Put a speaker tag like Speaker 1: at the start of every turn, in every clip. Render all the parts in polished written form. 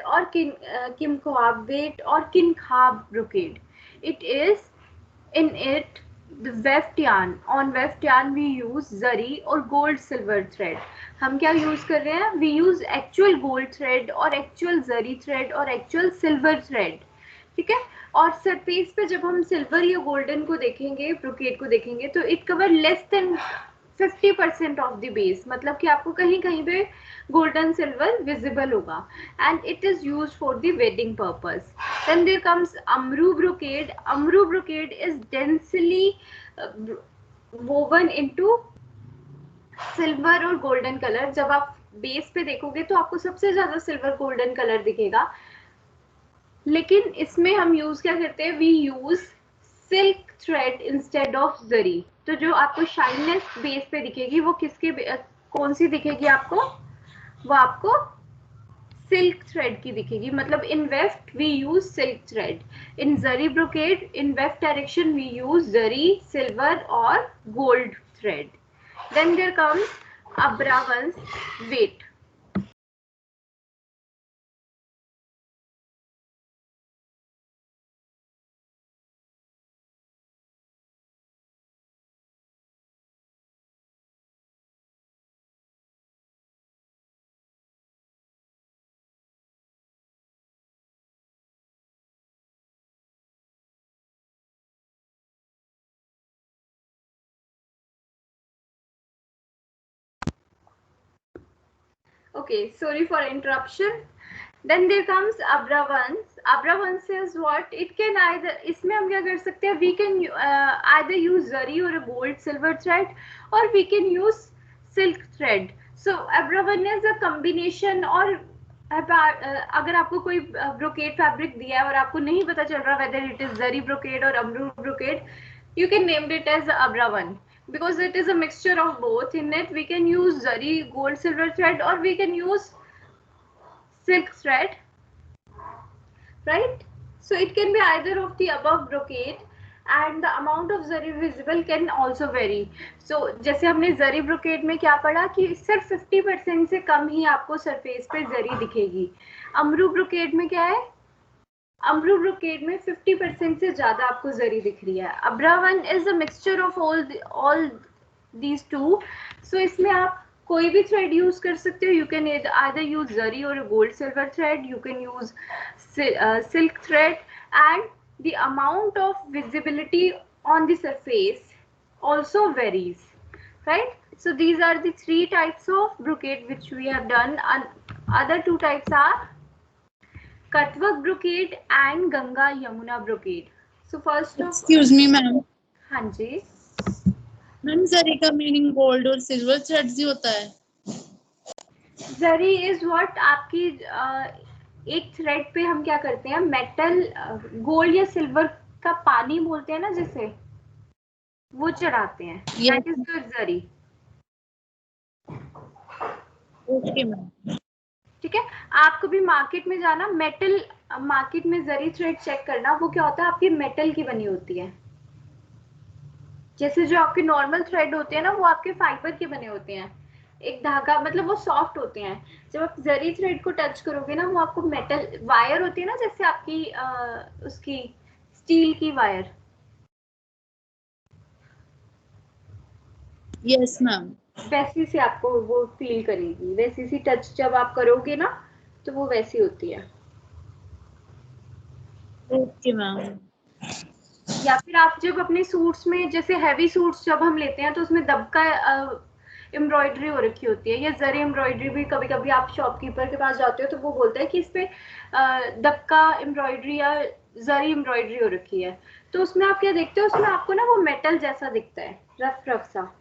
Speaker 1: or Kim-Khwab weight or Kin-Khab brocade. It is in it the weft yarn. On weft yarn we use zari और gold silver thread. हम क्या use कर रहे हैं? We use actual gold thread और actual zari thread और actual silver thread. ठीक है. और सरफेस पे जब हम सिल्वर या गोल्डन को देखेंगे, ब्रोकेड को देखेंगे, तो it cover less than 50% of the base, मतलब कि आपको कहीं कहीं पे गोल्डन सिल्वर विजिबल होगा. And it is use for the wedding purpose. Then there comes Amru brocade. Amru brocade is densely woven into silver और गोल्डन कलर. जब आप बेस पे देखोगे तो आपको सबसे ज्यादा सिल्वर गोल्डन कलर दिखेगा, लेकिन इसमें हम यूज क्या करते हैं? We use silk thread instead of zari. तो जो आपको शाइननेस बेस पे दिखेगी वो किसके कौन सी दिखेगी आपको? वो आपको सिल्क थ्रेड की दिखेगी. मतलब in weft we use silk thread. In zari brocade in weft direction we use zari, silver और gold thread. Then there comes Abrawans wait. Okay, sorry for interruption. Then there comes Abravans. Abravans is what? It can either, इसमें हम क्या कर सकते हैं? We can either use zari or a gold silver thread, or we can use silk thread. So Abravan is a combination. और अगर आपको कोई ब्रोकेड फैब्रिक दिया है और आपको नहीं पता चल रहा whether it is zari brocade or amru brocade, you can name it as Abravan, because it is a mixture of both. In it we can use zari gold silver thread, or we can use silk thread, right? So it can be either of the above brocade, and the amount of zari visible can also vary. So जैसे हमने जरी brocade में क्या पढ़ा कि सिर्फ 50% से कम ही आपको surface पे जरी दिखेगी. अमरू ब्रोकेड में क्या है? अमरू ब्रोकेड में 50% से ज्यादा आपको जरी दिख रही है. Abrawan is a mixture of all these two. So इसमें आप कोई भी थ्रेड यूज कर सकते हो. You can either use zari और gold silver thread. You can use silk thread, and the amount of visibility on the surface also varies, right? So these are the three types of brocade which we have done, and other two types are cutwork brocade and Ganga Yamuna brocade. So first of,
Speaker 2: excuse me ma'am.
Speaker 1: हाँ जी
Speaker 2: ma'am जरी का meaning gold और silver threads ही होता है?
Speaker 1: जरी is what आपकी एक thread पे हम क्या करते हैं? मेटल, गोल्ड या सिल्वर का पानी बोलते हैं ना जिसे, वो चढ़ाते हैं. That is your zari.
Speaker 2: Okay ma'am.
Speaker 1: ठीक है. आप कभी मार्केट में जाना, मेटल मार्केट में जरी थ्रेड चेक करना, वो क्या होता है? आपकी मेटल की बनी होती है. जैसे जो आपके नॉर्मल थ्रेड होते हैं ना, वो आपके फाइबर के बने होते हैं. एक धागा, मतलब वो सॉफ्ट होते हैं. जब आप जरी थ्रेड को टच करोगे ना, वो आपको मेटल वायर होती है ना, जैसे आपकी उसकी स्टील की वायर.
Speaker 2: Yes ma'am.
Speaker 1: वैसी से आपको वो फील करेगी. वैसी सी टच जब आप करोगे ना, तो वो वैसी होती है.
Speaker 2: Okay ma'am.
Speaker 1: या फिर आप जब अपने सूट्स में, जैसे हैवी सूट्स जब हम लेते हैं, तो उसमें दबका एम्ब्रॉयडरी हो रखी होती है, या जरी एम्ब्रॉयडरी भी. कभी कभी आप शॉपकीपर के पास जाते हो तो वो बोलता है कि इस पे दबका एम्ब्रॉयडरी या जरी एम्ब्रॉयडरी हो रखी है. तो उसमें आप क्या देखते हो? उसमें आपको ना वो मेटल जैसा दिखता है, रफ रफ सा.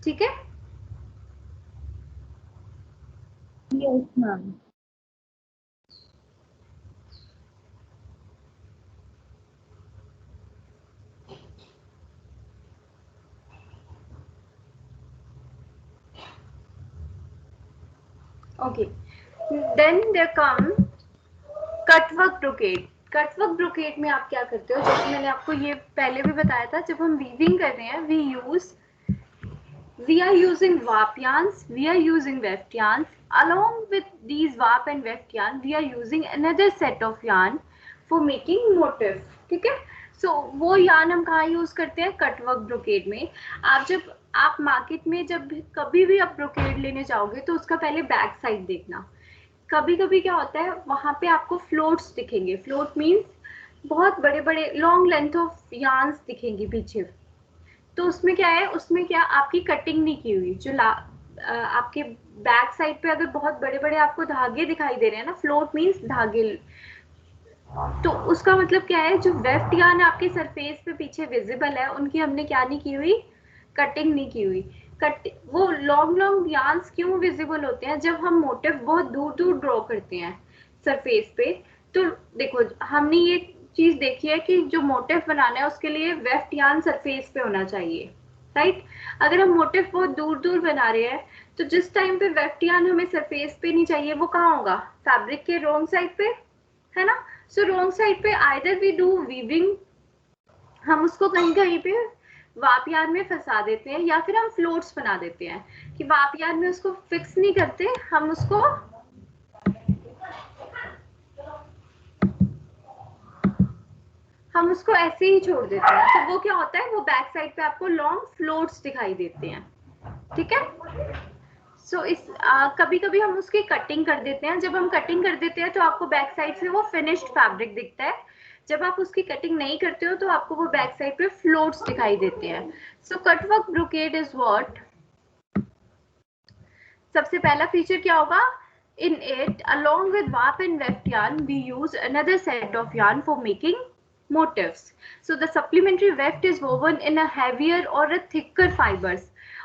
Speaker 1: ठीक है.
Speaker 2: Yes ma'am.
Speaker 1: Okay. Then there come cutwork brocade. Cutwork brocade में आप क्या करते हो, जैसे मैंने आपको ये पहले भी बताया था, जब हम वीविंग कर रहे हैं we are using warp yarns, we are using weft yarns. Along with these warp and weft yarn, we are using another set of yarn for making motif. ठीक है, so वो yarn हम कहाँ यूज करते हैं, कटवर्क ब्रोकेड में. आप market में जब कभी भी आप ब्रोकेड लेने जाओगे तो उसका पहले बैक साइड देखना. कभी कभी क्या होता है, वहां पे आपको फ्लोट्स दिखेंगे. फ्लोट मीन्स बहुत बड़े बड़े लॉन्ग लेंथ ऑफ यार्न्स दिखेंगी पीछे. तो उसमें क्या है, उसमें क्या आपकी कटिंग नहीं की हुई. आपके बैक साइड पे अगर बहुत बड़े बड़े आपको धागे दिखाई दे रहे हैं ना, फ्लोट मीन्स धागे, तो उसका मतलब क्या है, जो वेफ्ट यार्न आपके सरफेस पे पीछे विजिबल है, उनकी हमने क्या नहीं की हुई, कटिंग नहीं की हुई. वो लॉन्ग लॉन्ग यार्न्स क्यों विजिबल होते हैं, जब हम मोटिव बहुत दूर दूर ड्रॉ करते हैं सरफेस पे. तो देखो, हमने ये चीज देखी है कि जो मोटिव बनाना है उसके लिए वेफ्ट यार्न सरफेस पे होना चाहिए, राइट. अगर हम मोटिव बहुत दूर दूर बना रहे हैं तो जिस टाइम पे वेफ्ट यार्न हमें सरफेस पे नहीं चाहिए, वो कहाँ होगा, फैब्रिक के रॉन्ग साइड पे, है ना. सो रॉन्ग साइड पे आइदर वी डू वीविंग, हम उसको कहीं कहीं पे वाप यार्न में फंसा देते हैं, या फिर हम फ्लोट्स बना देते हैं कि वाप यार्न में उसको फिक्स नहीं करते, हम उसको ऐसे ही छोड़ देते हैं. तो वो क्या होता है, वो बैक साइड पे आपको लॉन्ग फ्लोट्स दिखाई देते हैं. ठीक है, सो कभी कभी हम उसकी कटिंग कर देते हैं. जब हम कटिंग कर देते हैं तो आपको बैक साइड से वो फिनिश्ड फैब्रिक दिखता है. जब आप उसकी कटिंग नहीं करते हो तो आपको वो बैक साइड पे फ्लोट्स दिखाई देते हैं. सो कटवर्क ब्रोकेड इज व्हाट, सबसे पहला फीचर क्या होगा, in it along with warp and weft yarn we use another set of yarn for making motifs. So the supplementary weft is woven in a heavier or a thicker fibers.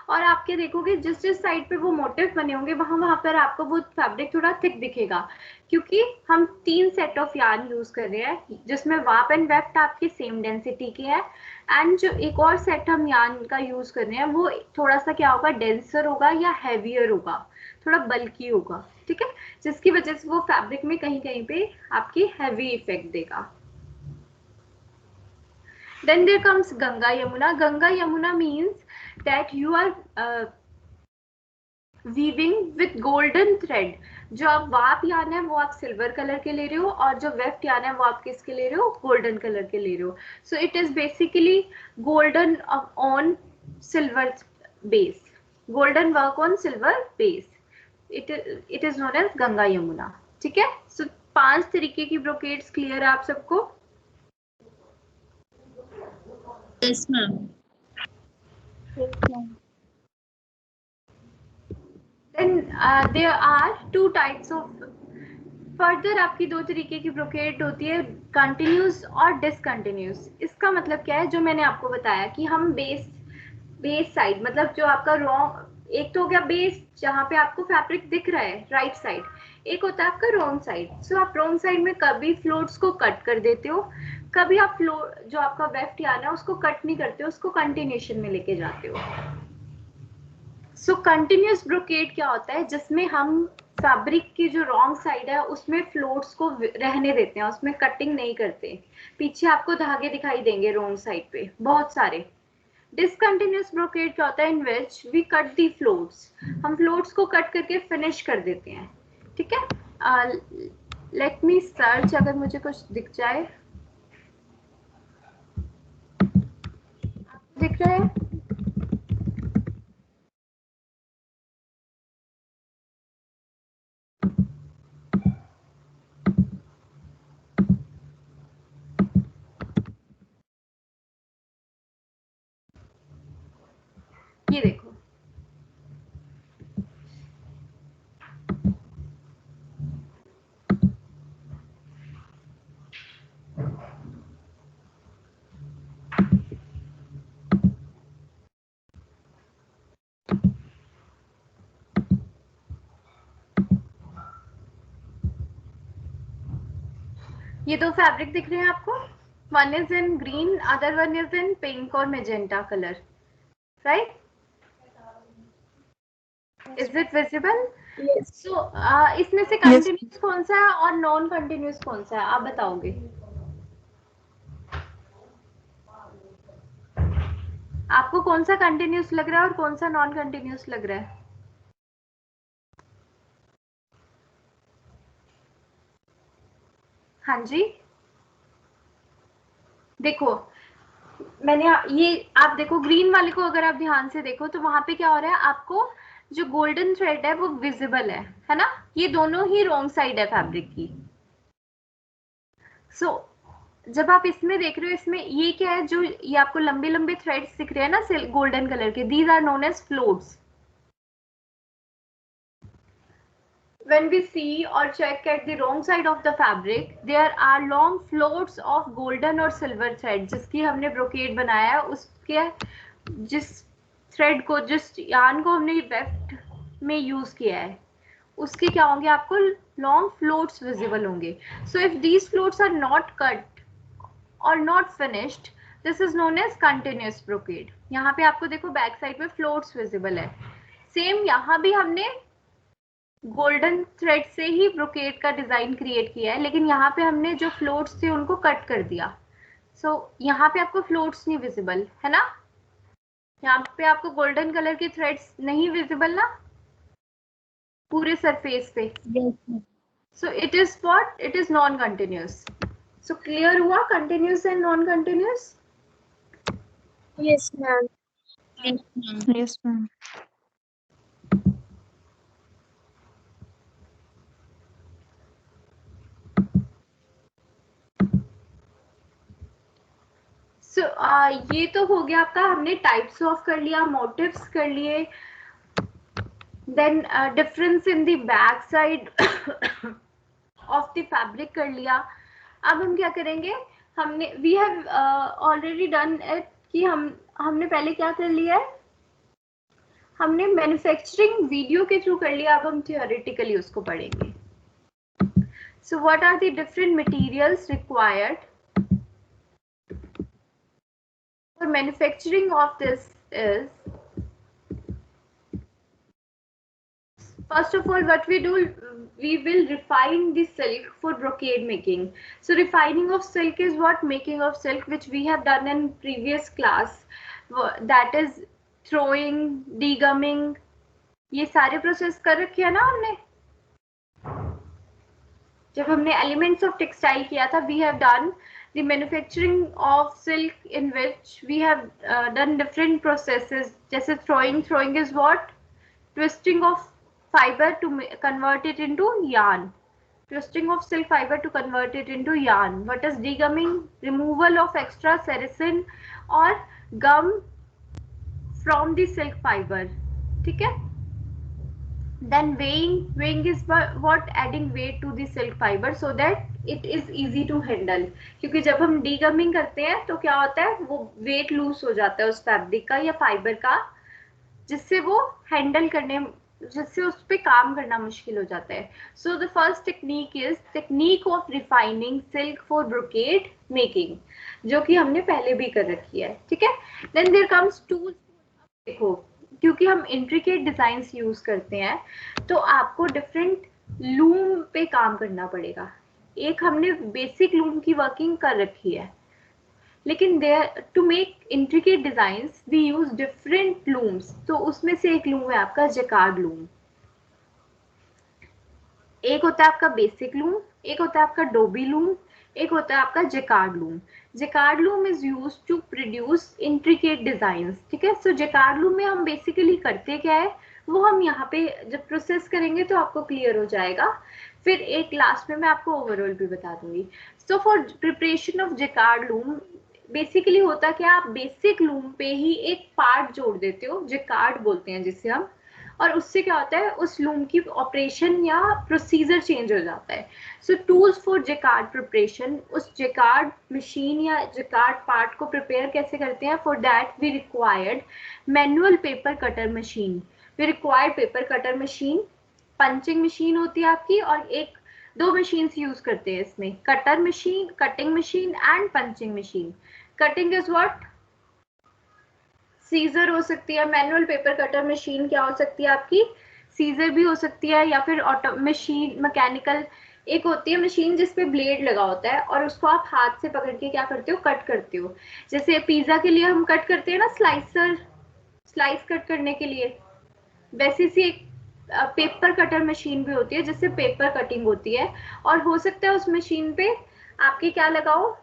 Speaker 1: और आपके देखोगे जिस जिस side पे वो motive बने होंगे वहां पर आपको वो फैब्रिक थोड़ा थिक दिखेगा, क्योंकि हम 3 सेट ऑफ यार्न यूज कर रहे हैं जिसमें वाप एंड वेफ्ट आपके सेम डेंसिटी के है, एंड जो एक और सेट हम यार्न का यूज कर रहे हैं वो थोड़ा सा क्या होगा, डेंसर होगा या हैवियर होगा, थोड़ा बल्की होगा. ठीक है, जिसकी वजह से वो फैब्रिक में कहीं कहीं पे आपकी हैवी इफेक्ट देगा. Then there comes Ganga Yamuna. Ganga Yamuna means that you are weaving with golden thread. जो आप वाप यार्न है वो आप सिल्वर कलर के ले रहे हो, और जो वेफ्ट यार्न है वो आप किसके ले रहे हो, गोल्डन कलर के ले रहे हो. So it is basically golden on silver base, golden work on silver base. It is known as Ganga Yamuna. ठीक है, सो 5 तरीके की ब्रोकेड्स क्लियर है आप सबको.
Speaker 2: Yes ma'am.
Speaker 1: Then there are 2 types of, further आपकी 2 तरीके की ब्रोकेड होती है, कंटिन्यूस और डिसकंटिन्यूस. इसका मतलब क्या है, जो मैंने आपको बताया कि हम बेस साइड, मतलब जो आपका रॉन्ग, एक तो हो गया बेस जहाँ पे आपको फैब्रिक दिख रहा है राइट साइड, एक होता है आपका रॉन्ग साइड. सो आप रॉन्ग साइड में कभी फ्लोट्स को कट कर देते हो, कभी आप जो आपका वेफ्ट यार्न है उसको कट नहीं करते हो, उसको कंटिन्यूशन में लेके जाते हो. सो कंटिन्यूस ब्रोकेड क्या होता है, जिसमें हम फैब्रिक की जो रॉन्ग साइड है उसमें फ्लोट्स को रहने देते हैं, उसमें कटिंग नहीं करते. पीछे आपको धागे दिखाई देंगे रॉन्ग साइड पे बहुत सारे. डिसकंटिन्यूस ब्रोकेड क्या होता है, in which we cut the floats, हम फ्लोट्स को कट करके फिनिश कर देते हैं. ठीक है, लेट मी सर्च अगर मुझे कुछ दिख जाए. दिख रहा है, ये देखो. ये 2 फैब्रिक दिख रहे हैं आपको, one is in green, other one is in pink और magenta colour, right. Is it visible? So इसमें से कंटिन्यूस कौन सा है और नॉन कंटिन्यूस कौन सा है, आप बताओगे. आपको कौन सा कंटिन्यूस लग रहा है और कौन सा नॉन कंटिन्यूस लग रहा है? हाँ जी, देखो मैंने ये, आप देखो ग्रीन वाले को अगर आप ध्यान से देखो तो वहां पे क्या हो रहा है, आपको जो गोल्डन थ्रेड है वो विजिबल है ना? ये दोनों ही रॉन्ग साइड है फैब्रिक की। सो जब आप इसमें देख रहे हो, इसमें ये क्या है, जो ये आपको लंबे लंबे थ्रेड्स दिख रहे हैं ना गोल्डन कलर के, these are known as floats. When we see or check at the wrong side of the fabric, there are long floats of golden or silver thread. जिसकी हमने brocade बनाया है, उसके जिस thread को, जिस yarn को हमने weft में use किया है, उसके क्या होंगे, आपको long floats visible होंगे. So if these floats are not cut or not finished, this is known as continuous brocade. यहाँ पे आपको देखो बैक साइड में floats visible है. सेम यहाँ भी हमने गोल्डन थ्रेड से ही ब्रोकेड का डिजाइन क्रिएट किया है, लेकिन यहाँ पे हमने जो फ्लोट्स थे उनको कट कर दिया. सो यहाँ पे आपको फ्लोट्स नहीं विजिबल है ना? यहाँ पे आपको गोल्डन कलर के थ्रेड्स नहीं विजिबल ना पूरे सरफेस पे. So it is what, it is non continuous. So clear हुआ continuous and non continuous?
Speaker 2: Yes ma'am. Yes ma'am.
Speaker 1: So ये तो हो गया आपका, हमने टाइप्स ऑफ कर लिया, मोटिव्स कर लिए, then difference in the back side of the fabric कर लिया. अब हम क्या करेंगे, हमने we have already done it कि हमने पहले क्या कर लिया है, हमने मैन्युफैक्चरिंग वीडियो के थ्रू कर लिया. अब हम थियोरेटिकली उसको पढ़ेंगे. So what are the different materials required for manufacturing of this is, first of all what we do, we will refine the silk for brocade making. So refining of silk is what, making of silk, which we have done in previous class, that is throwing, degumming, ये सारे process कर रखे है ना हमने जब हमने elements of textile किया था. We have done the manufacturing of silk in which we have done different processes. जैसे throwing is what, twisting of fiber to convert it into yarn. Twisting of silk fiber to convert it into yarn. What is degumming? Removal of extra sericin or gum from the silk fiber. ठीक है? Then weighing is what, adding weight to the silk fiber so that it is easy to handle. क्योंकि जब हम degumming करते हैं तो क्या होता है, वो वेट लूज हो जाता है उस फैब्रिक का या फाइबर का, जिससे वो हैंडल करने, जिससे उस पर काम करना मुश्किल हो जाता है. So the first technique is technique of refining silk for brocade making, जो कि हमने पहले भी कर रखी है. ठीक है? Then there comes tools. देखो क्योंकि हम इंट्रिकेट डिजाइन्स यूज करते हैं तो आपको डिफरेंट लूम पे काम करना पड़ेगा. एक हमने बेसिक लूम की वर्किंग कर रखी है, लेकिन there to make intricate designs we use different looms. तो उसमें से एक लूम है आपका जैकार्ड लूम. एक होता है आपका बेसिक लूम, एक होता है आपका डोबी लूम, एक होता है आपका jacquard loom. Jacquard loom is used to produce intricate designs. ठीक है? सो जैकार्ड लूम में हम बेसिकली करते क्या है, वो हम यहाँ पे जब प्रोसेस करेंगे तो आपको क्लियर हो जाएगा. फिर एक लास्ट में मैं आपको ओवरऑल भी बता दूंगी. So for preparation of jacquard loom basically होता क्या, आप बेसिक लूम पे ही एक पार्ट जोड़ देते हो, जैकार्ड बोलते हैं जिसे हम, और उससे क्या होता है, उस लूम की ऑपरेशन या प्रोसीजर चेंज हो जाता है. So tools for jacquard preparation, उस जैकार्ड मशीन या जैकार्ड पार्ट को प्रिपेयर कैसे करते हैं, for that we required manual paper cutter machine. We required paper cutter machine, punching machine होती है आपकी, और एक दो मशीन यूज करते हैं इसमें, cutter machine, cutting machine and punching machine. Cutting is what, scissor हो सकती है. मैनुअल पेपर कटर मशीन क्या हो सकती है आपकी, सीजर भी हो सकती है, या फिर ऑटो मशीन मैकेनिकल एक होती है मशीन जिसपे ब्लेड लगा होता है और उसको आप हाथ से पकड़ के क्या करते हो, कट करते हो। जैसे पिज्जा के लिए हम कट करते हैं ना, स्लाइसर, स्लाइस कट करने के लिए, वैसी सी एक पेपर कटर मशीन भी होती है जिससे पेपर कटिंग होती है। और हो सकता है उस मशीन पे आपके क्या लगा हो,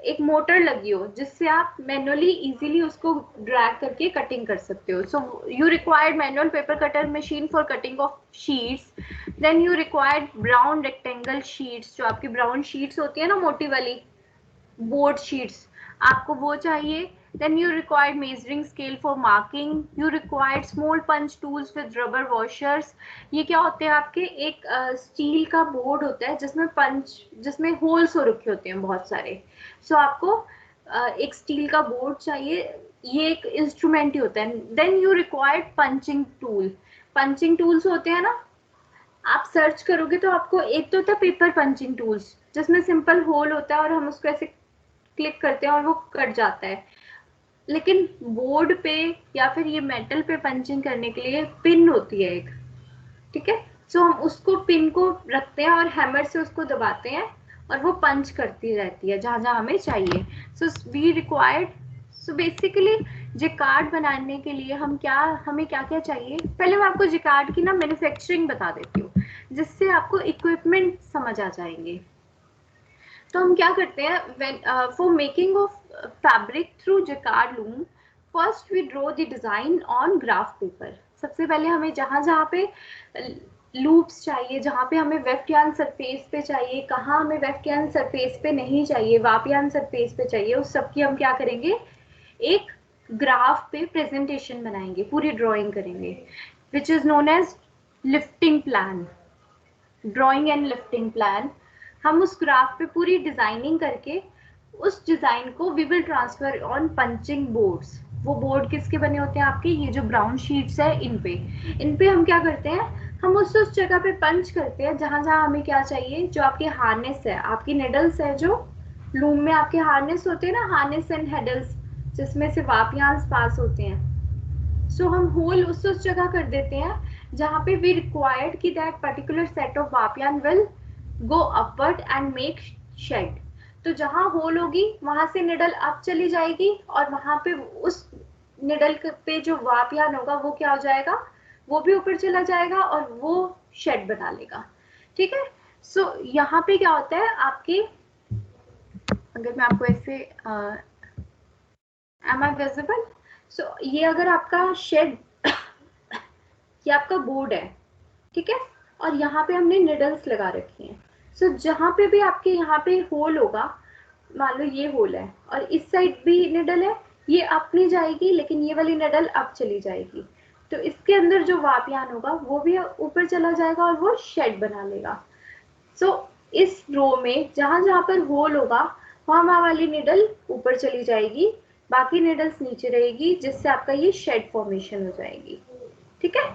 Speaker 1: एक मोटर लगी हो जिससे आप मैनुअली इजीली उसको ड्रैग करके कटिंग कर सकते हो। So you required manual paper cutter machine for cutting of sheets. Then you required brown rectangle sheets, जो आपकी ब्राउन शीट्स होती है ना मोटी वाली, बोर्ड शीट्स, आपको वो चाहिए। Then you required measuring scale for marking. You required small punch tools with rubber washers. ये क्या होते हैं आपके, एक स्टील का बोर्ड होता है जिसमें पंच, जिसमें होल्स हो रखे होते हैं बहुत सारे। सो आपको एक स्टील का बोर्ड चाहिए, ये एक इंस्ट्रूमेंट ही होता है। Then you required punching tool. Punching tools होते हैं ना, आप सर्च करोगे तो आपको एक तो होता है पेपर पंचिंग टूल्स जिसमें सिंपल होल होता है और हम उसको ऐसे क्लिक करते हैं और वो कट जाता है। लेकिन बोर्ड पे या फिर ये मेटल पे पंचिंग करने के लिए पिन होती है एक, ठीक है। सो हम उसको पिन को रखते हैं और हैमर से उसको दबाते हैं और वो पंच करती रहती है जहां जहां हमें चाहिए। So we required, so basically jacquard बनाने के लिए हम क्या, हमें क्या क्या चाहिए, पहले मैं आपको जिकार्ड की ना मैन्युफैक्चरिंग बता देती हूँ जिससे आपको इक्विपमेंट समझ आ जाएंगे। तो हम क्या करते हैं, for making of fabric through jacquard loom, first we draw the design on graph paper. सबसे पहले हमें जहां जहां पे लूप्स चाहिए, जहां पे हमें वेफ्ट यार्न सरफेस पे चाहिए, कहाँ हमें वेफ्ट यार्न सरफेस पे नहीं चाहिए, वाप यार्न सरफेस पे चाहिए, उस सब की हम क्या करेंगे, एक ग्राफ पे प्रेजेंटेशन बनाएंगे, पूरी ड्राइंग करेंगे, which is known as lifting plan, drawing and lifting plan. हम उस ग्राफ पे पूरी डिजाइनिंग करके उस डिजाइन को we will transfer on punching boards. वो बोर्ड किसके बने होते हैं आपके, ये जो ब्राउन शीट्स है इन पे हम क्या करते हैं, हम उस जगह पे पंच करते हैं जहां जहां हमें क्या चाहिए। जो आपके हार्नेस है, आपकी निडल्स है, जो लूम में आपके हार्नेस होते हैं ना, हार्नेस एंड हेडल्स, जिसमें से वापियांस पास होते हैं। सो हम होल उस जगह कर देते हैं जहां पे वी रिक्वायर्ड कि दैट पर्टिकुलर सेट ऑफ वापियान will go upward and make shed. तो जहां होल होगी वहां से निडल अप चली जाएगी और वहां पे उस निडल पे जो वापियान होगा वो क्या हो जाएगा, वो भी ऊपर चला जाएगा और वो शेड बना लेगा, ठीक है। सो यहाँ पे क्या होता है आपके, अगर मैं आपको ऐसे एम आई विजिबल, सो ये अगर आपका शेड, ये आपका बोर्ड है, ठीक है, और यहाँ पे हमने निडल्स लगा रखी हैं। सो जहां पे भी आपके यहाँ पे होल होगा, मान लो ये होल है और इस साइड भी निडल है, ये अप नहीं जाएगी लेकिन ये वाली निडल अप चली जाएगी, तो इसके अंदर जो वापियान होगा वो भी ऊपर चला जाएगा और वो शेड बना लेगा। सो इस रो में जहां जहां पर होल होगा वहां वाली निडल ऊपर चली जाएगी, बाकी निडल्स नीचे रहेगी, जिससे आपका ये शेड फॉर्मेशन हो जाएगी, ठीक है।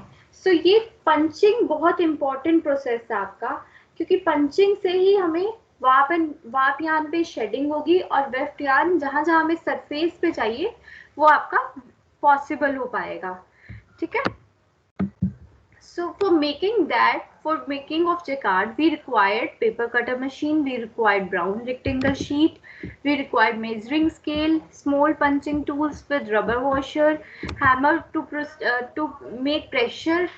Speaker 1: सो ये पंचिंग बहुत इंपॉर्टेंट प्रोसेस है आपका, क्योंकि पंचिंग से ही हमें वाप यान पे शेडिंग होगी और वेफ्ट यान जहां जहां हमें सरफेस पे चाहिए वो आपका पॉसिबल हो पाएगा, ठीक है। So for making of jacquard, we required paper cutter machine, we required brown rectangle sheet, we required measuring scale, small punching tools with rubber washer, hammer to make pressure,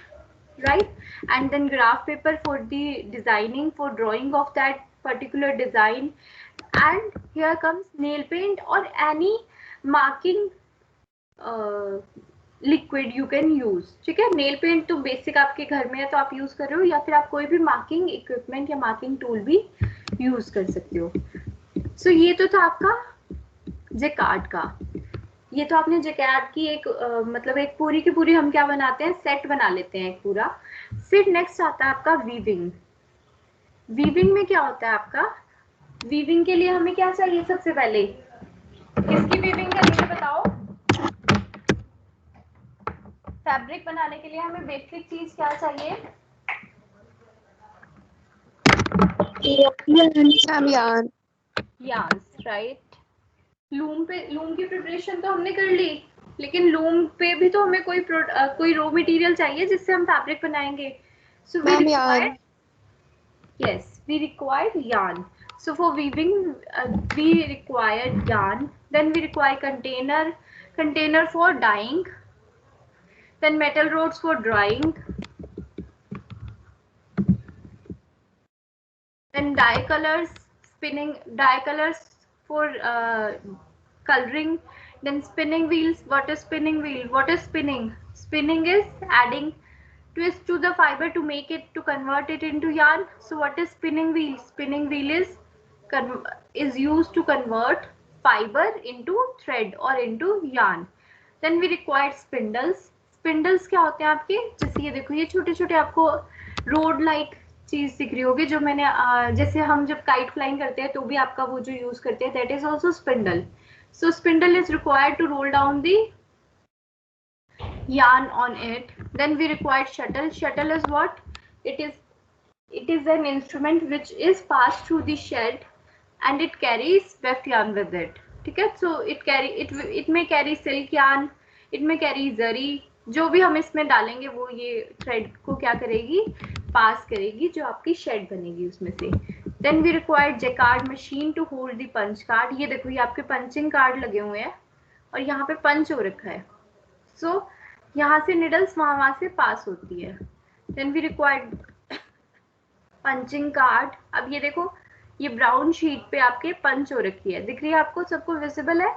Speaker 1: right? And then graph paper for the designing, for drawing of that particular design. And here comes nail paint or any marking liquid you can use, ठीक है। Nail paint तो basic आपके घर में है तो आप use कर रहे हो, या फिर आप कोई भी मार्किंग इक्विपमेंट या मार्किंग टूल भी यूज कर सकते हो। सो ये तो था आपका जैकार्ड का। ये तो आपने जैकार्ड की एक मतलब एक पूरी की पूरी हम क्या बनाते हैं, सेट बना लेते हैं एक पूरा। फिर नेक्स्ट आता है आपका वीविंग। वीविंग में क्या होता है आपका, वीविंग के लिए हमें क्या चाहिए, सबसे पहले किसकी वीविंग करनी है बताओ। फैब्रिक बनाने के लिए हमें बेसिक चीज क्या चाहिए, यार्न्स, राइट। लूम की प्रिपरेशन तो हमने कर ली, लेकिन लूम पे भी तो हमें कोई रॉ मटेरियल चाहिए जिससे हम फैब्रिक बनाएंगे। So we require, yes, we require yarn. So for weaving, we require yarn. Then we require container for dyeing. Then metal rods for drying. Then dye colors for coloring. Then spinning wheels. What is spinning wheel? What is spinning? Spinning is adding twist to the fiber to make it, to convert it into yarn. So what is spinning wheel? Spinning wheel is used to convert fiber into thread or into yarn. Then we require spindles. Spindles क्या होते हैं आपके? जैसे ये देखो, ये छोटे छोटे आपको रोड लाइक चीज दिख रही होगी, जो मैंने जैसे हम जब काइट फ्लाइंग करते हैं तो भी आपका वो जो यूज करते हैं, that is also spindle. So spindle is required to roll down the yarn on it. Then we require shuttle. Shuttle is what? It is an instrument which is passed through the shed and it carries weft yarn with it. ठीक है? So it may carry silk yarn, it may carry zari. जो भी हम इसमें डालेंगे वो ये thread को क्या करेगी? पास करेगी, जो आपकी शेड बनेगी उसमें से. Then we require jacquard machine to hold the punch card. ये देखो, ये आपके पंचिंग कार्ड लगे हुए हैं और यहाँ पे पंच हो रखा है. So यहाँ से निडल्स वहां से पास होती है. Then we required punching card. अब ये देखो, ये ब्राउन शीट पे आपके पंच हो रखी है, दिख रही है आपको? सबको विजिबल है?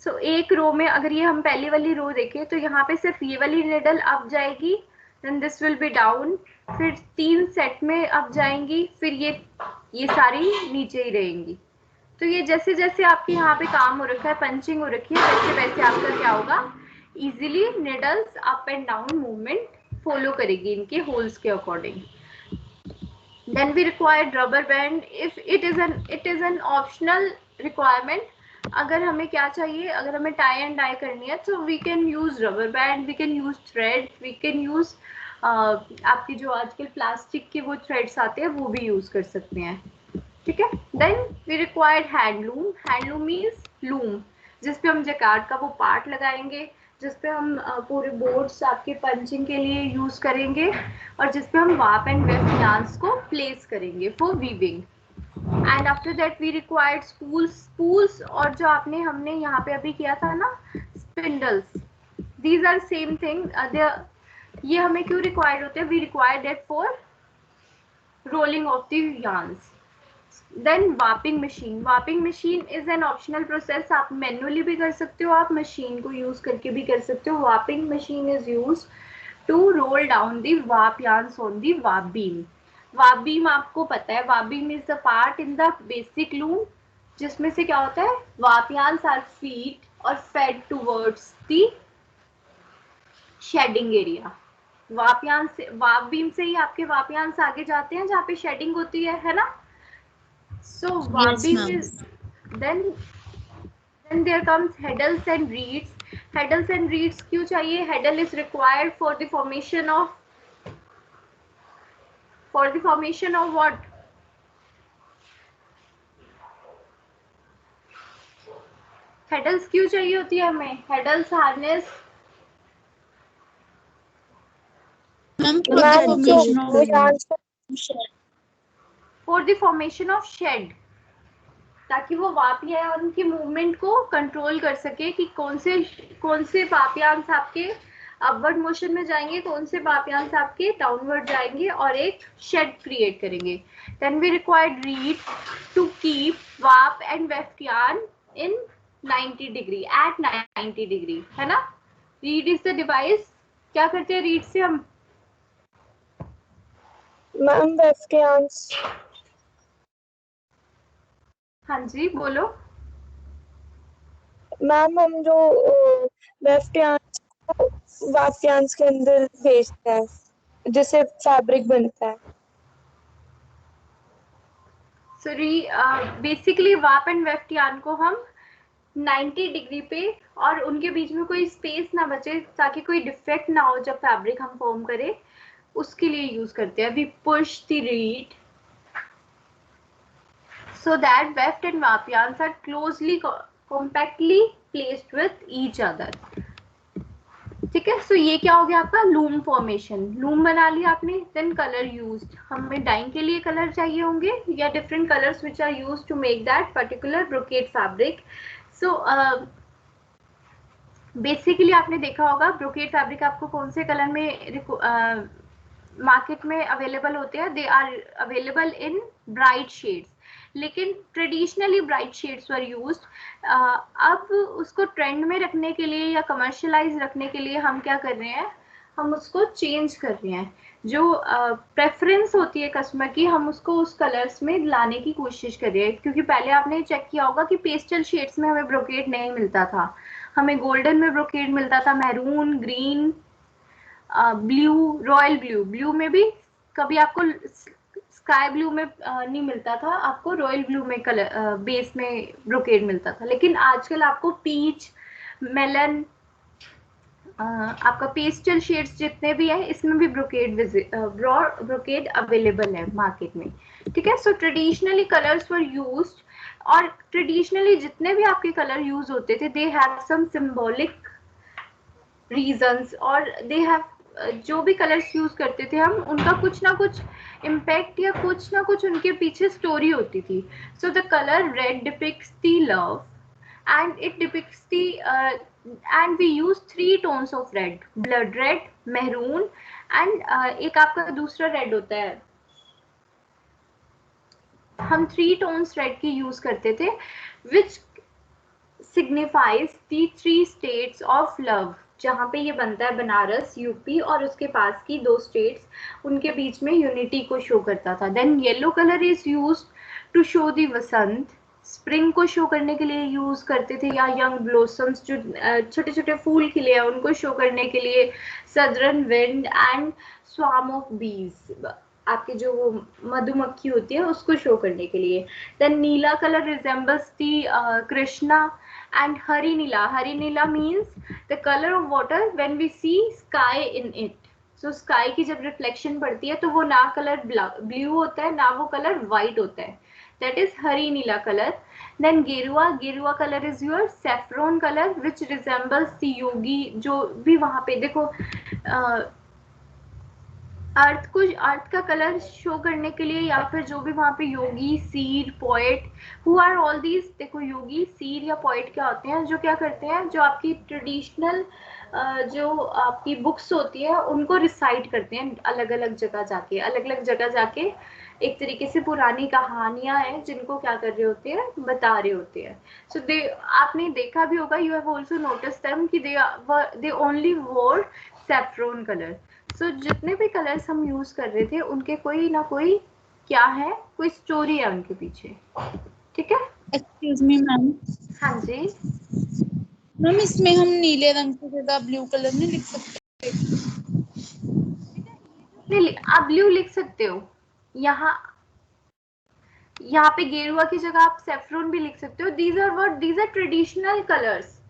Speaker 1: सो एक रो में अगर ये हम पहली वाली रो देखें तो यहाँ पे सिर्फ ये वाली निडल अप जाएगी, then this will be down, फिर 3 सेट में अप जाएंगी, फिर ये सारी नीचे ही रहेंगी. तो ये जैसे जैसे आपके यहाँ पे काम हो रखा है, पंचिंग हो रखी है, वैसे वैसे आपका क्या होगा? Easily needles up and down movement follow करेगी इनके होल्स के according. Then we required rubber band. If it is an optional requirement. अगर हमें क्या चाहिए, अगर हमें टाई एंड डाई करनी है तो we can use rubber band, we can use thread, we can use आपकी जो आजकल प्लास्टिक के वो थ्रेड्स आते हैं वो भी यूज कर सकते हैं. ठीक है? Then we required handloom. Handloom means loom, जिसपे हम जैकार्ड का वो पार्ट लगाएंगे, जिसपे हम पूरे बोर्ड्स आपके पंचिंग के लिए यूज करेंगे और जिसपे हम वाप एंड वेफ्ट यार्न्स को प्लेस करेंगे for weaving. And after that we required spools और जो हमने यहाँ पे अभी किया था ना, spindles. These are same thing. ये हमें क्यों रिक्वायर्ड होते हैं? We required it for rolling of the yarns. Then warping machine. Warping machine is an optional process. आप मैनुअली भी कर सकते हो, आप मशीन को यूज करके भी कर सकते हो. Warping machine is use to roll down the warp yarns on the वाप बीम. वाप बीम आपको पता है, warp beam is the part in the basic loom जिसमें से क्या होता है? वाप यार्न्स आर फीड और fed towards the shedding area. Warp beam से ही आपके वाप यार्न्स आगे जाते हैं जहाँ पे शेडिंग होती है ना? So wapping is then there comes heddles and reeds. Heddles and reeds क्यों चाहिए? Heddle is required for the formation of what? Heddles क्यों चाहिए होती है हमें? Heddles harness for the formation of shed, ताकि वो वाप यार्न की मूवमेंट को कंट्रोल कर सके कि कौन से वाप यार्न्स आपके अपवर्ड मोशन में जाएंगे, कौन से वाप यार्न्स आपके डाउनवर्ड जाएंगे और एक शेड क्रिएट करेंगे. Then we required reed to keep warp and weft yarn in 90 degree, at 90 degree, है ना? Reed is the device. क्या करते हैं रीड से हम?
Speaker 3: Ma'am weft yarns.
Speaker 1: हाँ जी बोलो.
Speaker 3: मैम हम जो वेफ्ट यार्न्स के अंदर भेजते हैं जिससे फैब्रिक बनता है.
Speaker 1: सॉरी, बेसिकली वाप एंड वेफ्ट यार्न को हम 90 डिग्री पे और उनके बीच में कोई स्पेस ना बचे ताकि कोई डिफेक्ट ना हो जब फैब्रिक हम फॉर्म करें, उसके लिए यूज करते हैं. We push the reed so that weft and wap yarns are closely compactly placed with each other. ठीक है, सो ये क्या हो गया आपका लूम फॉर्मेशन। लूम बना लिया आपने, देन कलर यूज्ड, हमें डाइंग के लिए कलर चाहिए होंगे या different colours which are used to make that particular brocade fabric. So basically आपने देखा होगा ब्रोकेड फैब्रिक आपको कौन से कलर में मार्केट में अवेलेबल होते हैं, they are available in bright shades, लेकिन traditionally bright shades were used. अब उसको ट्रेंड में रखने के लिए या कमर्शियलाइज रखने के लिए हम क्या कर रहे हैं, हम उसको चेंज कर रहे हैं। जो प्रेफरेंस होती है कस्टमर की, हम उसको उस कलर्स में लाने की कोशिश कर रहे हैं, क्योंकि पहले आपने चेक किया होगा कि पेस्टल शेड्स में हमें ब्रोकेड नहीं मिलता था, हमें गोल्डन में ब्रोकेड मिलता था, maroon, green, blue, royal blue, blue में भी कभी आपको स्काई ब्लू में नहीं मिलता था, आपको रॉयल ब्लू में कलर बेस में ब्रोकेड मिलता था। लेकिन आजकल आपको पीच, मेलन, आपका पेस्टल शेड्स जितने भी है इसमें भी ब्रोकेड अवेलेबल है मार्केट में। ठीक है, so traditionally colours were used, और ट्रेडिशनली जितने भी आपके कलर यूज होते थे they have some symbolic reasons, और दे हैव जो भी कलर्स यूज करते थे हम, उनका कुछ ना कुछ इम्पैक्ट या कुछ ना कुछ उनके पीछे स्टोरी होती थी। So the colour red depicts the love and it depicts the and we use 3 tones of red, blood red, maroon and एक आपका दूसरा red होता है, हम 3 tones red की यूज करते थे, which signifies the 3 states of love। जहाँ पे ये बनता है बनारस, यूपी, और उसके पास की 2 स्टेट्स, उनके बीच में यूनिटी को शो करता था। Then yellow colour is used to show the Vasant, spring को शो करने के लिए यूज करते थे, या यंग ब्लॉसम्स जो छोटे छोटे फूल खिले हैं उनको शो करने के लिए, southern wind and swarm of बीज, आपकी जो वो मधुमक्खी होती है उसको शो करने के लिए। Then neela colour resembles the Krishna and Hari neela, Hari neela means the colour of water when we see sky in it. So sky की जब रिफ्लेक्शन पड़ती है तो वो ना कलर ब्लू होता है ना वो कलर व्हाइट होता है, that is hari nila color. Then गेरुआ, गेरुआ color is your saffron color which resembles the yogi, जो भी वहां पे देखो अर्थ को, अर्थ का कलर शो करने के लिए, या फिर जो भी वहां पे yogi, seer, poet, who are all these, देखो योगी, सीर या पोएट क्या होते हैं, जो क्या करते हैं, जो आपकी ट्रेडिशनल जो आपकी बुक्स होती है उनको रिसाइट करते हैं अलग अलग जगह जाके, अलग अलग जगह जाके एक तरीके से पुरानी कहानियां हैं जिनको क्या कर रहे होते हैं, बता रहे होते हैं। सो दे, आपने देखा भी होगा, you have also notice them कि दे ओनली वोर सैफ्रॉन कलर। सो जितने भी कलर्स हम यूज कर रहे थे उनके कोई ना कोई क्या है, कोई स्टोरी है उनके पीछे। ठीक है,
Speaker 2: एक्सक्यूज मी मैम।
Speaker 1: हाँ जी
Speaker 2: मैम इसमें हम नीले रंग की जगह ब्लू कलर नहीं लिख सकते?
Speaker 1: आप ब्लू लिख सकते हो, यहाँ यहाँ पे गेरुआ की जगह आप सेफ्रॉन भी लिख सकते हो। These are what, these are traditional colours,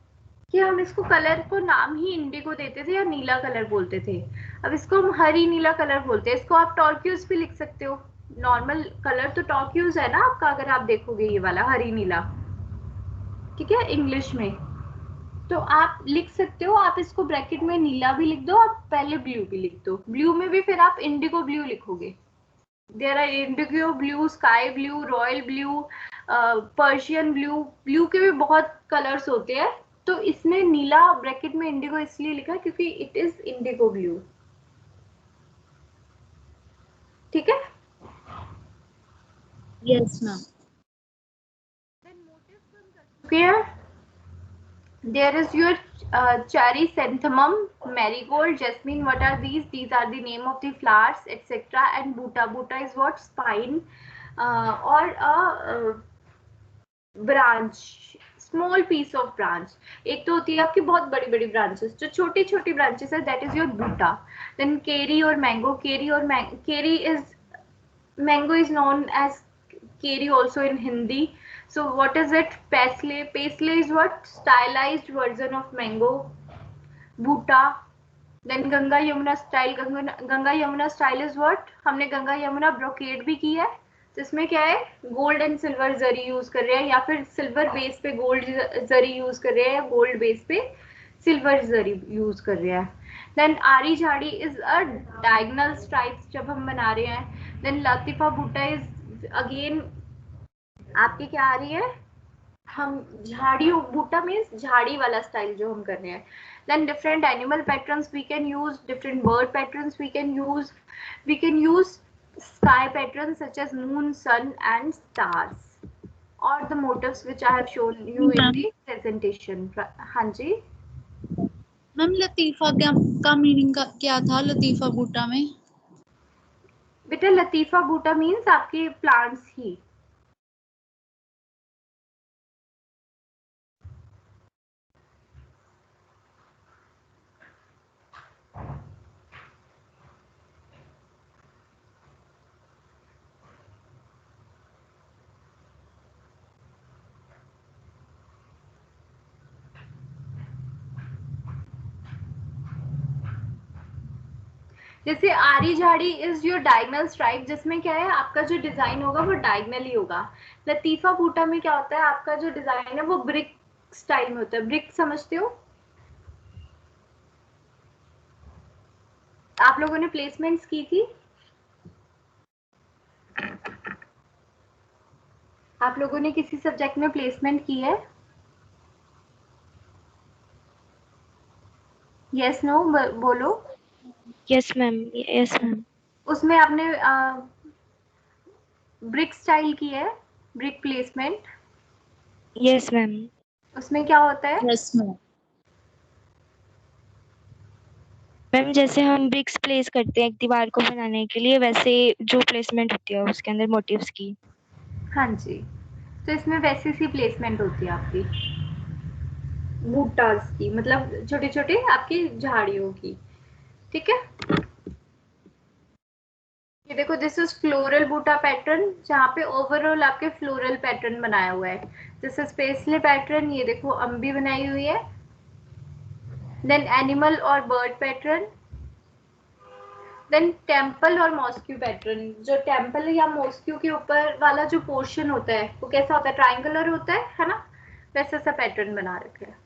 Speaker 1: कि हम इसको कलर को नाम ही इंडिगो देते थे या नीला कलर बोलते थे, अब इसको हम हरी नीला कलर बोलते हैं। इसको आप टॉर्क्यूज भी लिख सकते हो, नॉर्मल कलर तो टॉर्क्यूज है ना आपका, अगर आप देखोगे ये वाला हरी नीला, ठीक है, इंग्लिश में तो आप लिख सकते हो। आप इसको ब्रैकेट में नीला भी लिख दो, आप पहले ब्लू भी लिख दो, ब्लू में भी फिर आप इंडिगो ब्लू लिखोगे। There are indigo blue, sky blue, royal blue, Persian blue, blue के भी बहुत कलर्स होते हैं, तो इसमें नीला ब्रैकेट में इंडिगो इसलिए लिखा क्योंकि इट इज इंडिगो ब्लू। ठीक है,
Speaker 2: yes ma'am.
Speaker 1: there is your cherry, chrysanthemum, marigold, jasmine. What are these? These are the name of the flowers, etc. And buta, buta is what, spine or a branch, small piece of branch. एक तो होती है आपकी बहुत बड़ी बड़ी branches, जो छोटी छोटी ब्रांचेस है, that is your buta. Then keri और मैंगो, केरी और keri is, mango is known as keri also in Hindi. So what is it? Paisley, paisley is what, stylized version of mango. Buta, then Ganga Yamuna style, Ganga Yamuna style is what, हमने Ganga Yamuna brocade भी की है, तो इसमें क्या है, gold and silver zari use कर रहे हैं, या फिर सिल्वर बेस पे गोल्ड जरी यूज कर रहे हैं, या गोल्ड बेस पे सिल्वर जरी यूज कर रहे हैं। देन आरी झाड़ी इज अ डायगोनल स्ट्राइप्स जब हम बना रहे हैं। देन लतीफा बूटा इज अगेन आपकी क्या आ रही है, हम झाड़ी, बूटा मीन्स झाड़ी वाला स्टाइल जो हम कर रहे हैं। Then different animal patterns we can use, different bird patterns we can use sky patterns such as moon, sun and stars or the motifs which I have shown you in
Speaker 2: ma'am
Speaker 1: the presentation. हाँ जी
Speaker 2: ma'am लतीफा क्या का meaning क्या था लतीफा बूटा में?
Speaker 1: बेटा लतीफा बूटा means आपके plants ही। जैसे आरी झाड़ी इज योर डायगनल स्ट्राइप, जिसमें क्या है आपका जो डिजाइन होगा वो डायगनल ही होगा। लतीफा बूटा में क्या होता है आपका जो डिजाइन है वो ब्रिक स्टाइल में होता है। ब्रिक समझते हो आप लोगों ने प्लेसमेंट्स की थी, आप लोगों ने किसी सब्जेक्ट में प्लेसमेंट की है? यस नो बोलो।
Speaker 3: Yes ma'am, yes ma'am.
Speaker 1: उसमें आपने ब्रिक स्टाइल की है, ब्रिक प्लेसमेंट।
Speaker 3: Yes ma'am.
Speaker 1: उसमें क्या होता है?
Speaker 2: Yes ma'am.
Speaker 3: मैम जैसे हम ब्रिक्स प्लेस करते हैं एक दीवार को बनाने के लिए, वैसे जो प्लेसमेंट होती है उसके अंदर मोटिव्स की।
Speaker 1: हाँ जी, तो इसमें वैसी सी प्लेसमेंट होती है आपकी बूटास की, मतलब छोटे छोटे आपकी झाड़ियों की। ठीक है, ये देखो this is floral buta pattern, जहाँ पे ओवरऑल आपके फ्लोरल पैटर्न बनाया हुआ है। दिस इज पेस्ले पैटर्न, ये देखो अम्बी बनाई हुई है। देन एनिमल और बर्ड पैटर्न। देन टेम्पल और मॉस्क्यू पैटर्न। जो टेम्पल या मॉस्क्यू के ऊपर वाला जो पोर्शन होता है वो कैसा होता है, ट्राइंगुलर होता है ना, वैसा सा पैटर्न बना रखे है।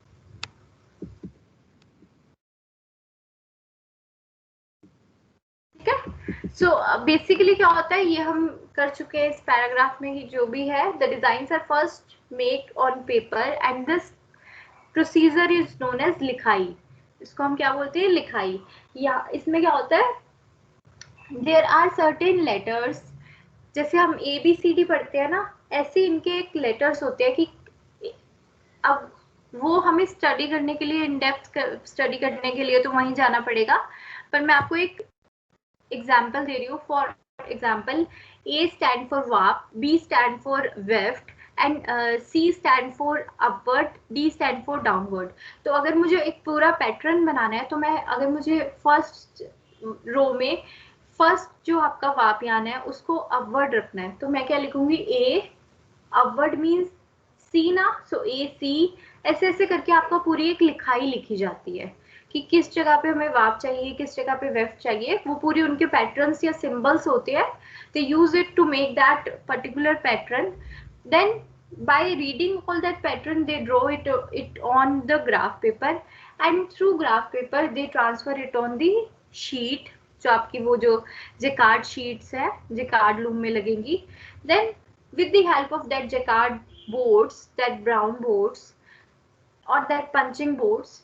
Speaker 1: ठीक है, सो बेसिकली क्या होता है ये हम कर चुके हैं इस पैराग्राफ में ही। जो भी है the designs are first made on paper and this procedure is known as likhai. इसको हम क्या बोलते हैं, लिखाई। या इसमें क्या होता है, देयर आर सर्टेन लेटर्स, जैसे हम ए बी सी डी पढ़ते हैं ना, ऐसे इनके एक लेटर्स होते हैं कि अब वो हमें स्टडी करने के लिए, इन डेप्थ स्टडी करने के लिए तो वहीं जाना पड़ेगा। पर मैं आपको एक एग्जाम्पल दे रही हूँ। For example A stand for warp, B stand for weft and C stand for upward, D stand for downward. तो अगर मुझे एक पूरा पैटर्न बनाना है तो मैं, अगर मुझे फर्स्ट रो में फर्स्ट जो आपका वापयान है उसको अपवर्ड रखना है तो मैं क्या लिखूंगी, ए अपवर्ड मीन्स सी ना, सो ए सी। ऐसे ऐसे करके आपको पूरी एक लिखाई लिखी जाती है कि किस जगह पे हमें वाप चाहिए, किस जगह पे वेफ्ट चाहिए। वो पूरी उनके पैटर्न्स या सिंबल्स होते हैं, they use it to make that particular pattern. Then by reading all that pattern they draw it on the graph paper and through graph paper they transfer it on the sheet, जो आपकी वो जो jacquard sheets है, jacquard loom में लगेंगी। Then with the help of that jacquard boards, that brown boards or that punching boards,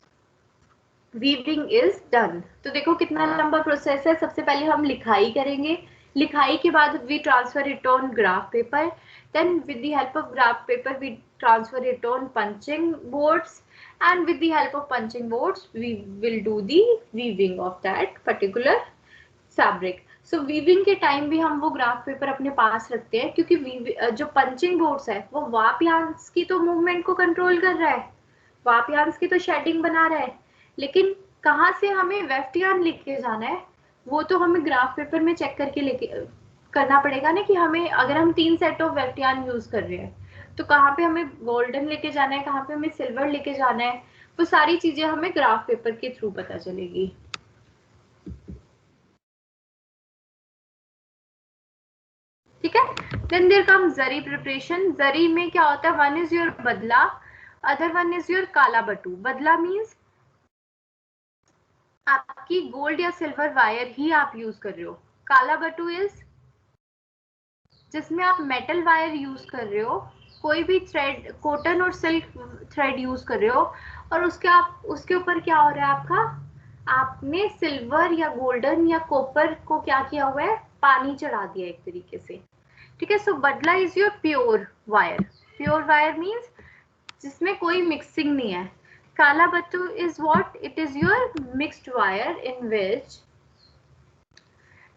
Speaker 1: weaving is done. तो देखो कितना लंबा प्रोसेस है। सबसे पहले हम लिखाई करेंगे, लिखाई के बाद we transfer it on graph paper, then with the help of graph paper we transfer it on punching boards and with the help of punching boards we will do the weaving of that particular fabric. So weaving के time भी हम वो graph paper अपने पास रखते हैं, क्योंकि जो punching boards है वो वापयांश की तो मूवमेंट को कंट्रोल कर रहा है, वापयांश की तो शेडिंग बना रहा है, लेकिन कहाँ से हमें वेफ्ट यार्न लेके जाना है वो तो हमें ग्राफ पेपर में चेक करके लेके करना पड़ेगा ना, कि हमें अगर हम 3 set of weft yarn use कर रहे हैं तो कहाँ पे हमें गोल्डन लेके जाना है, कहाँ पे हमें सिल्वर लेके जाना है, वो सारी चीजें हमें ग्राफ पेपर के थ्रू पता चलेगी। ठीक है, then there come zari preparation. Zari में क्या होता है, one is your badla, other one is your kalabattu. बदला मीन्स आपकी गोल्ड या सिल्वर वायर ही आप यूज कर रहे हो। काला बटू इज जिसमें आप मेटल वायर यूज कर रहे हो, कोई भी थ्रेड, कॉटन और सिल्क थ्रेड यूज कर रहे हो, और उसके ऊपर क्या हो रहा है आपका, आपने सिल्वर या गोल्डन या कॉपर को क्या किया हुआ है, पानी चढ़ा दिया एक तरीके से। ठीक है, so badla is your pure wire. Pure wire means जिसमें कोई मिक्सिंग नहीं है। Kalabattu is what, it is your mixed wire in which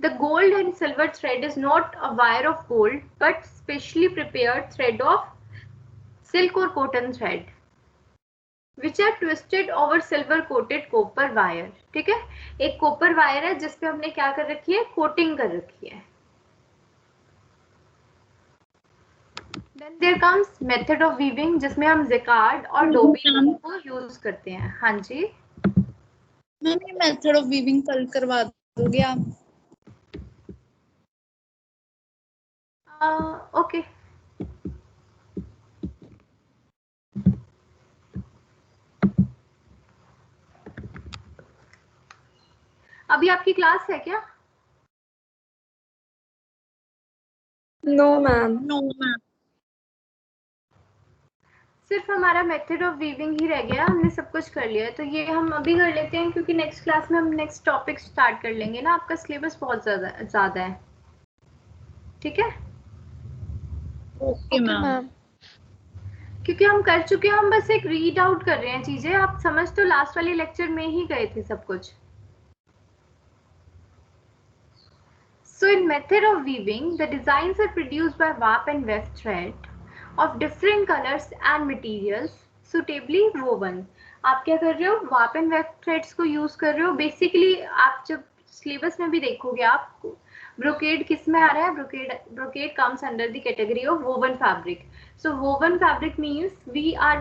Speaker 1: the gold and silver thread is not a wire of gold but specially prepared thread of silk or cotton thread which are twisted over silver coated copper wire। ठीक है, एक copper wire है जिसपे हमने क्या कर रखी है, कोटिंग कर रखी है। Then there comes method of weaving जिसमें हम जिकार्ड और डोबी को यूज करते हैं। हाँ जी
Speaker 2: मैम, ये मेथड ऑफ वीविंग कल करवा दोगे आप?
Speaker 1: ओके अभी आपकी क्लास है क्या?
Speaker 3: No ma'am.
Speaker 2: No ma'am.
Speaker 1: सिर्फ हमारा मेथड ऑफ वीविंग ही रह गया, हमने सब कुछ कर लिया है। तो ये हम अभी कर लेते हैं क्योंकि नेक्स्ट क्लास में हम नेक्स्ट टॉपिक स्टार्ट कर लेंगे ना, आपका सिलेबस बहुत ज्यादा है। ठीक है,
Speaker 2: ओके मैम।
Speaker 1: क्योंकि हम कर चुके हैं, हम बस एक रीड आउट कर रहे हैं चीजें। आप समझ तो लास्ट वाले लेक्चर में ही गए थे सब कुछ। So in method of weaving, the designs are produced by warp and weft thread of different colors and materials suitably woven। आप क्या कर रहे हो, वार्प एंड वेफ्ट थ्रेड्स को यूज कर रहे हो। बेसिकली आप जब सिलेबस में भी देखोगे आप, ब्रोकेड किस में आ रहा है, brocade comes under the category of woven fabric. So woven fabric means we are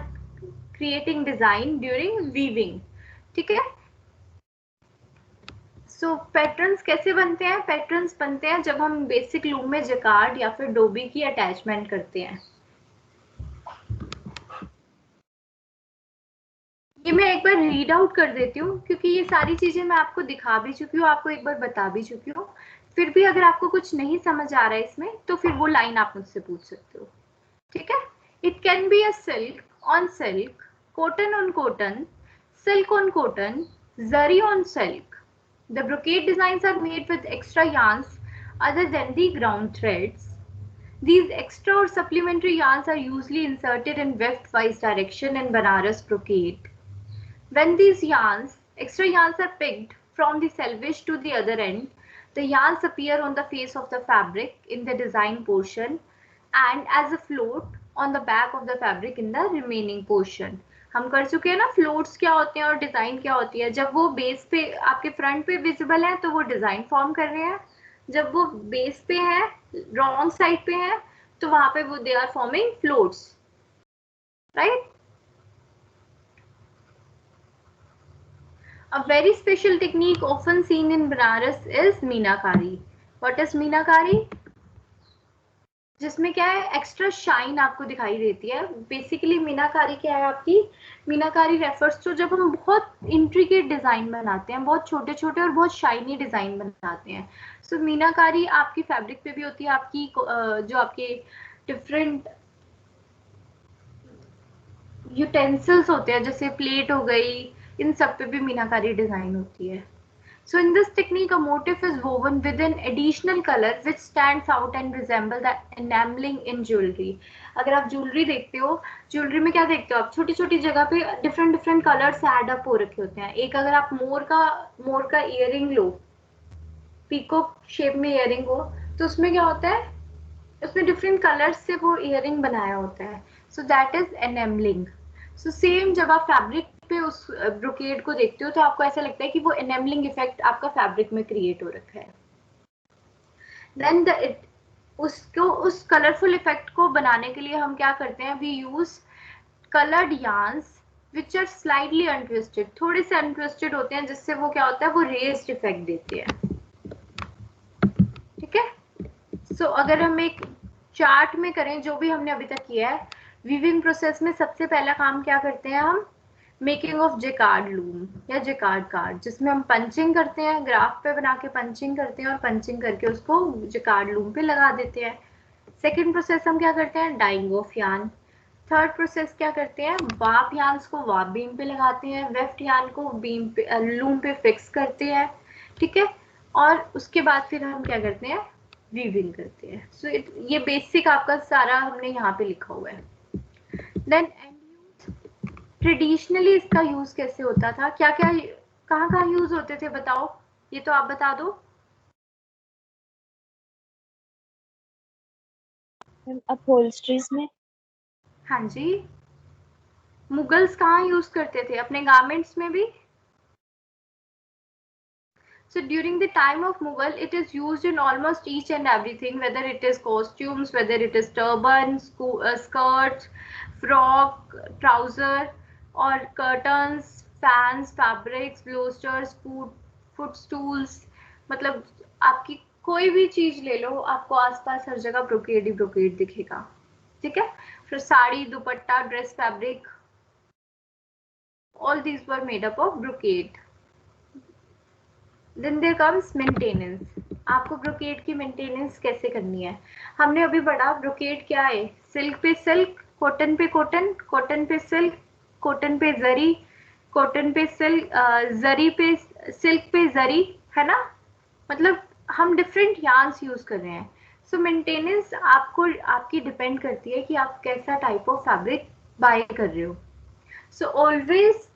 Speaker 1: creating design during weaving. ठीक है, सो पैटर्न्स कैसे बनते हैं, पैटर्न्स बनते हैं जब हम बेसिक लूम में जकार्ड या फिर डोबी की अटैचमेंट करते हैं। ये मैं एक बार रीड आउट कर देती हूँ क्योंकि ये सारी चीजें मैं आपको दिखा भी चुकी हूँ, आपको एक बार बता भी चुकी हूँ। फिर भी अगर आपको कुछ नहीं समझ आ रहा है इसमें तो फिर वो लाइन आप मुझसे पूछ सकते हो। ठीक है, it can be a silk on silk, cotton on cotton, silk on cotton, zari on silk. The brocade designs are made with extra yarns other than the ground threads. These extra or supplementary yarns are usually inserted in weft-wise direction in Banaras brocade. When these extra yarns are picked from the selvage to the other end, the yarns appear on the face of the fabric in the design portion and as a float on the back of the fabric in the remaining portion। हम कर चुके हैं ना floats क्या होते हैं और design क्या होती है। जब वो बेस पे आपके फ्रंट पे विजिबल है तो वो डिजाइन फॉर्म कर रहे हैं, जब वो बेस पे है, रॉन्ग साइड पे है, तो वहां पे वो they are forming floats, right. A very special technique often seen in Banaras is meenakari. What is meenakari? जिसमें क्या है, एक्स्ट्रा शाइन आपको दिखाई देती है। बेसिकली मीनाकारी क्या है आपकी, मीनाकारी रेफर्स टू जब हम बहुत इंट्रिकेट डिजाइन बनाते हैं, बहुत छोटे छोटे और बहुत शाइनी डिजाइन बनाते हैं। सो मीनाकारी आपकी फैब्रिक पे भी होती है, आपकी जो आपके डिफरेंट यूटेंसिल्स होते हैं जैसे प्लेट हो गई, इन सब पे भी मीनाकारी डिजाइन होती है। So in this technique, a motif is woven with an additional color which stands out and resemble the enameling in jewelry। अगर आप ज्वेलरी देखते हो, ज्वेलरी में क्या देखते हो आप, छोटी छोटी जगह पे different different colours add up हो रखे होते हैं। एक अगर आप मोर का इयरिंग लो, पीकॉक शेप में इयरिंग हो, तो उसमें क्या होता है, उसमें डिफरेंट कलर्स से वो इयरिंग बनाया होता है। So that is enamelling. So same जब आप फैब्रिक पे उस ब्रोकेड को देखते हो तो आपको ऐसा लगता है कि वो एनेमलिंग इफेक्ट आपका फैब्रिक में क्रिएट हो रखा है। देन उस कलरफुल इफेक्ट को बनाने के लिए हम क्या करते हैं, we use coloured yarns which are slightly untwisted. थोड़े से अनट्विस्टेड होते हैं जिससे वो क्या होता है, वो रेज्ड इफेक्ट देते हैं। ठीक है, सो अगर हम एक चार्ट में करें जो भी हमने अभी तक किया है, वीविंग प्रोसेस में सबसे पहला काम क्या करते हैं हम, मेकिंग ऑफ जेकार्ड लूम या जेकार्ड कार्ड, जिसमें हम पंचिंग करते हैं, ग्राफ पे बना के पंचिंग करते हैं और पंचिंग करके उसको जेकार्ड लूम पे लगा देते हैं। सेकेंड प्रोसेस हम क्या करते हैं, dyeing of yarn. Third process क्या करते हैं, वाप यार्न्स को वाप बीम पे लगाते हैं, वेफ्ट यार्न को बीम पे लूम पे फिक्स करते हैं, ठीक है। और उसके बाद फिर हम क्या करते हैं, वीविंग करते हैं। सो ये बेसिक आपका सारा हमने यहाँ पे लिखा हुआ है। देन ट्रेडिशनली इसका यूज कैसे होता था, क्या क्या कहाँ कहाँ यूज होते थे बताओ, ये तो आप बता दो।
Speaker 3: अपहोल्स्ट्रीज में।
Speaker 1: हाँ जी, मुगल्स कहाँ यूज करते थे, अपने गारमेंट्स में भी। So during the time of Mughal, it is used in almost each and everything, whether it is costumes, whether it is turbans, skirts, frock, trouser, or curtains, fans, fabrics, bolsters, footstools. मतलब आपकी कोई भी चीज ले लो, आपको आसपास हर जगह brocade ही brocade दिखेगा, ठीक है। फिर साड़ी, दुपट्टा, dress fabric, all these were made up of brocade. Then there comes maintenance. आपको ब्रोकेड की मेंटेनेंस कैसे करनी है, हमने अभी पढ़ा ब्रोकेड क्या है, सिल्क पे सिल्क, कॉटन पे कॉटन, कॉटन पे सिल्क, कॉटन पे जरी, कॉटन पे सिल्क, जरी पे सिल्क पे जरी, है ना। मतलब हम डिफरेंट यार्न्स यूज कर रहे हैं। सो मेंटेनेंस आपको आपकी डिपेंड करती है कि आप कैसा टाइप ऑफ फैब्रिक बाय कर रहे हो। So always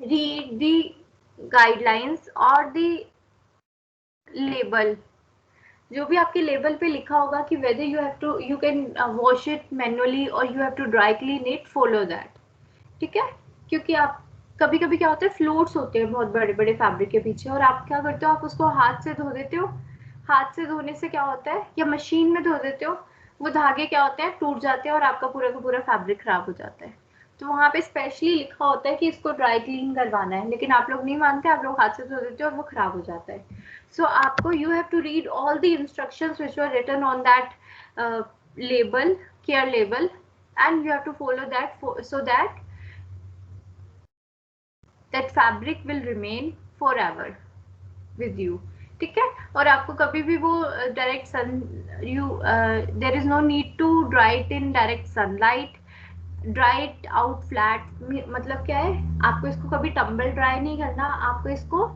Speaker 1: read the guidelines और the label, जो भी आपके लेबल पे लिखा होगा कि whether you have to you can wash it manually or you have to dry clean it, follow that, ठीक है। क्योंकि आप कभी कभी क्या होता है, फ्लोट्स होते हैं बहुत बड़े बड़े फैब्रिक के पीछे, और आप क्या करते हो, आप उसको हाथ से धो देते हो। हाथ से धोने से क्या होता है, या मशीन में धो देते हो, वो धागे क्या होते हैं, टूट जाते हैं और आपका पूरा का पूरा फैब्रिक खराब हो जाता है। तो वहां पे स्पेशली लिखा होता है कि इसको ड्राई क्लीन करवाना है, लेकिन आप लोग नहीं मानते, आप लोग हाथ से धो देते हो और वो खराब हो जाता है। सो आपको you have to read all the instructions which were written on that label, care label, and you have to follow that so that that fabric will remain forever with you, ठीक है। और आपको कभी भी वो direct sun you there is no need to dry it in direct sunlight, dry it out flat. मतलब क्या है, आपको इसको कभी टम्बल ड्राई नहीं करना, आपको इसको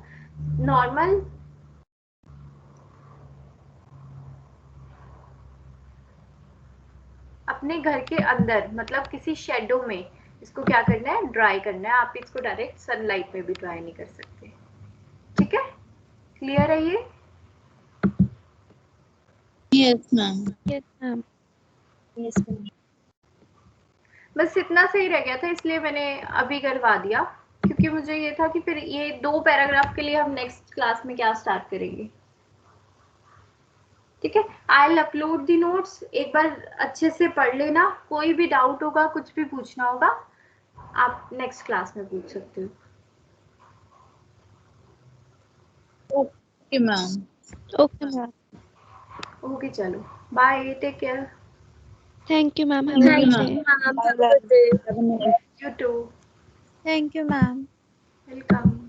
Speaker 1: नॉर्मल अपने घर के अंदर, मतलब किसी शेडो में इसको क्या करना है, ड्राई करना है। आप इसको डायरेक्ट सनलाइट में भी ड्राई नहीं कर सकते, ठीक है। क्लियर है ये?
Speaker 2: Yes ma'am.
Speaker 3: Yes ma'am. Yes ma'am.
Speaker 1: बस इतना सही रह गया था, इसलिए मैंने अभी करवा दिया, क्योंकि मुझे ये था कि फिर ये 2 पैराग्राफ के लिए हम नेक्स्ट क्लास में क्या स्टार्ट करेंगे, ठीक है। I will upload the notes, एक बार अच्छे से पढ़ लेना, कोई भी डाउट होगा, कुछ भी पूछना होगा, आप नेक्स्ट क्लास में पूछ सकते हो।
Speaker 2: Okay ma'am.
Speaker 3: Okay ma'am.
Speaker 1: Okay, चलो bye, take care.
Speaker 3: Thank you ma'am.
Speaker 2: Thank you, ma'am.
Speaker 1: You too.
Speaker 2: Thank you, ma'am.
Speaker 1: Welcome.